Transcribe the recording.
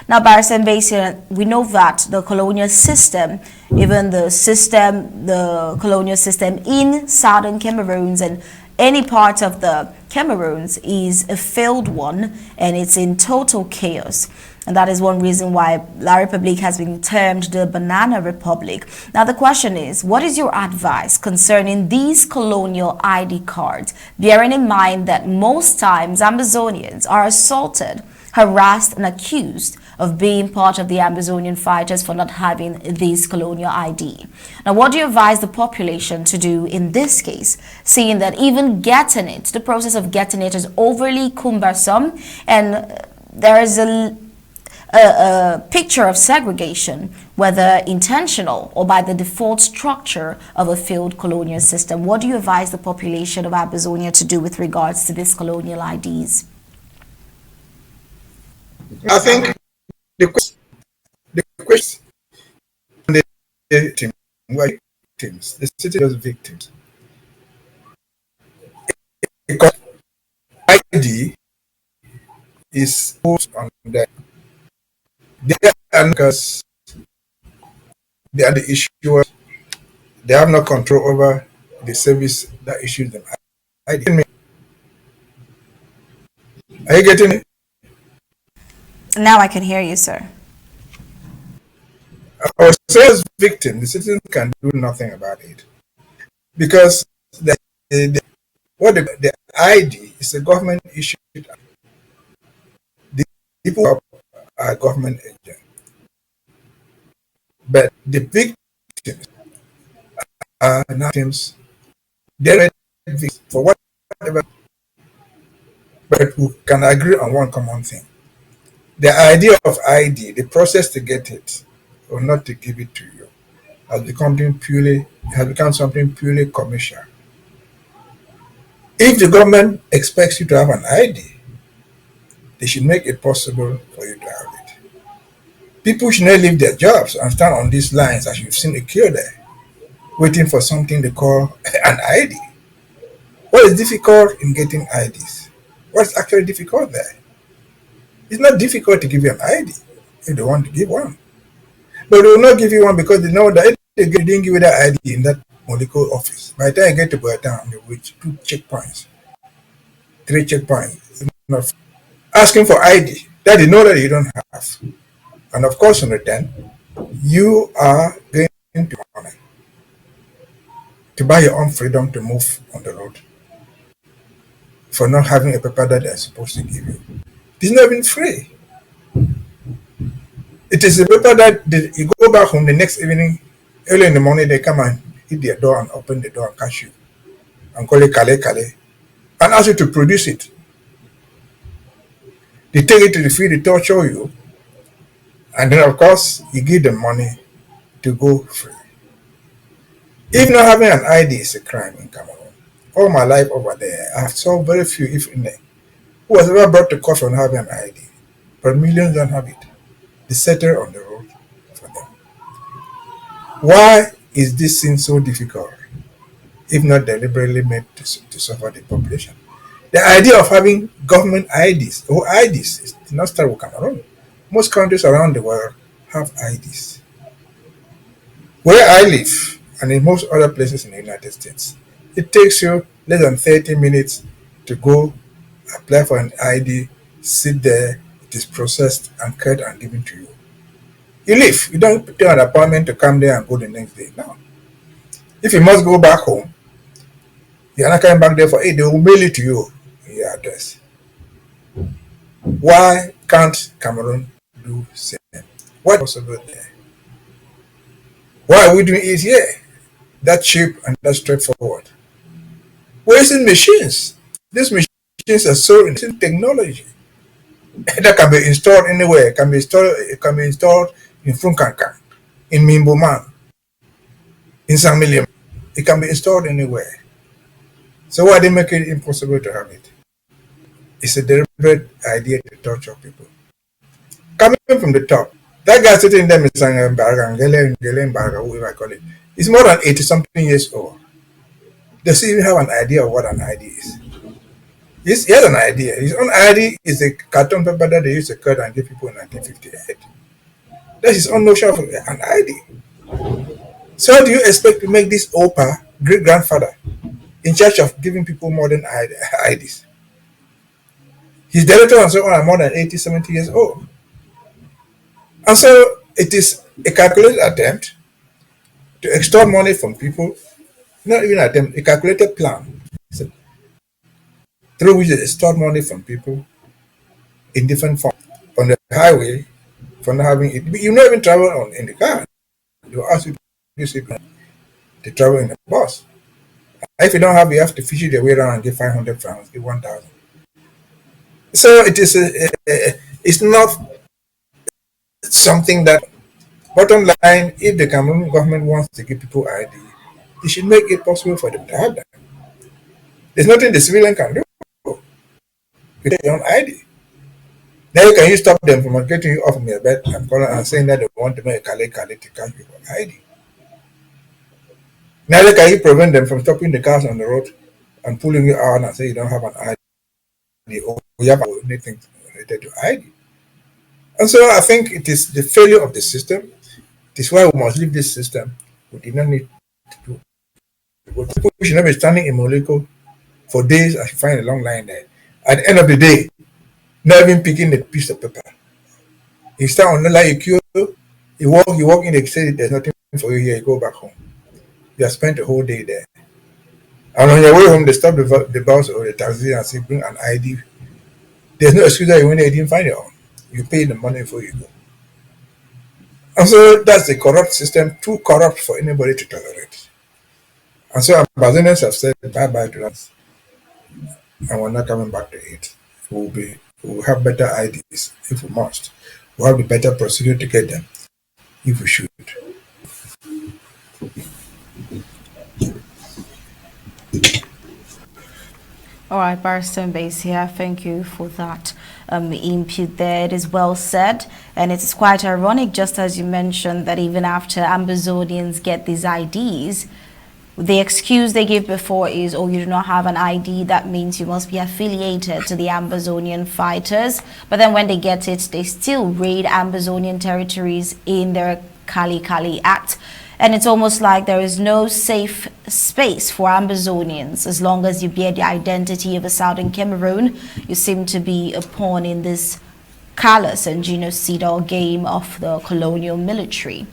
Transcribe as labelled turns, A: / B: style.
A: Now, Barrister Basin, we know that the colonial system, even the colonial system in southern Cameroons and any part of the Cameroons is a failed one, and it's in total chaos. And that is one reason why La Republique has been termed the Banana Republic. Now, the question is, what is your advice concerning these colonial ID cards, bearing in mind that most times Amazonians are assaulted, harassed, and accused of being part of the Amazonian fighters for not having this colonial ID. Now, what do you advise the population to do in this case, seeing that even getting it, the process of getting it is overly cumbersome, and there is a picture of segregation, whether intentional or by the default structure of a failed colonial system? What do you advise the population of Amazonia to do with regards to these colonial IDs?
B: I think the question, the victim, victims, the citizens victims. Because ID is posed on them. They are because they are the issuers. They have no control over the service that issues them ID. Are you getting it?
A: Now I can hear you, sir.
B: Our sales victim, the citizen can do nothing about it because the ID is a government issued. The people are government agents, but the victims are not victims. They're victims for whatever, but we can agree on one common thing. The idea of ID, the process to get it or not to give it to you, has become something purely commercial. If the government expects you to have an ID, they should make it possible for you to have it. People should not leave their jobs and stand on these lines, as you've seen a queue there, waiting for something they call an ID. What is difficult in getting IDs? What's actually difficult there? It's not difficult to give you an ID if they want to give one. But they will not give you one because they know that if they didn't give you that ID in that Molyko office, by the time you get to Boyatown, they will reach 2 checkpoints, 3 checkpoints. Enough. Asking for ID that they know that you don't have. And of course, in return, you are going to money to buy your own freedom to move on the road for not having a paper that they're supposed to give you. It's not even free. It is a paper that you go back home the next evening, early in the morning, they come and hit their door and open the door and catch you and call it Kale Kale and ask you to produce it. They take it to the field, they torture you, and then of course you give them money to go free. If not having an ID is a crime in Cameroon. All my life over there, I have saw very few, if any, who was ever brought to court for not having an ID. But millions don't have it. They settle on the road for them. Why is this thing so difficult, if not deliberately made to suffer the population? The idea of having government IDs or IDs did not start with Cameroon. Most countries around the world have IDs. Where I live, and in most other places in the United States, it takes you less than 30 minutes to go apply for an ID, sit there, it is processed and cut and given to you. You leave. You don't take an appointment to come there and go the next day. No. If you must go back home, you're not coming back there for 8 days, they will mail it to you in your address. Why can't Cameroon do the same? What is possible there? Why are we doing it here? That cheap and that straightforward. We're using machines. These machines are so in technology that can be installed anywhere. It can be installed in Funkankan, in Mimboman, in San Million. It can be installed anywhere. So why they make it impossible to have it? It's a deliberate idea to torture people. Coming from the top, that guy sitting there, Mr. Mbarga, whoever I call it, is more than 80 something years old. Does he even have an idea of what an ID is? He has an idea. His own ID is a carton paper that they used to cut and give people in 1958. That's his own notion of an ID. So how do you expect to make this Opa great grandfather in charge of giving people modern IDs? His director and so on are more than 80, 70 years old. And so it is a calculated attempt to extort money from people, not even attempt, a calculated plan through which they extort money from people in different forms. On the highway, for not having it, you not even travel in the car. You ask people to travel in the bus. If you don't have, you have to fish it your way around and get 500 francs, get 1,000. So it is it's not something that, bottom line, if the Cameroon government wants to give people ID, it should make it possible for them to have that. There's nothing the civilian can do with their own ID. Now can you stop them from getting you off of your bed and calling and saying that they want to make a Kale to catch people ID? Neither can you prevent them from stopping the cars on the road and pulling you out and say you don't have an ID or you have anything related to ID. And so I think it is the failure of the system. It is why we must leave this system. We did not need to do. People should not be standing in Molyko for days and find a long line there. At the end of the day, not even picking the piece of paper. You stand on the line, you queue, you walk in, they say there's nothing for you here, you go back home. You have spent the whole day there. And on your way home, they stop the bus or the taxi and say, bring an ID. There's no excuse that you went there, you didn't find your own. You pay the money before you go. And so that's the corrupt system, too corrupt for anybody to tolerate. And so Ambazonians have said bye-bye to us. And we're not coming back to it. We'll have better IDs if we must. We'll have the better procedure to get them if we should.
A: All right, Barrister Base here. Thank you for that input there. It is well said, and it is quite ironic, just as you mentioned, that even after Ambazonians get these IDs, the excuse they give before is, oh, you do not have an ID, that means you must be affiliated to the Ambazonian fighters. But then when they get it, they still raid Ambazonian territories in their Kali Kali Act. And it's almost like there is no safe space for Ambazonians. As long as you bear the identity of a Southern Cameroon, you seem to be a pawn in this callous and genocidal game of the colonial military.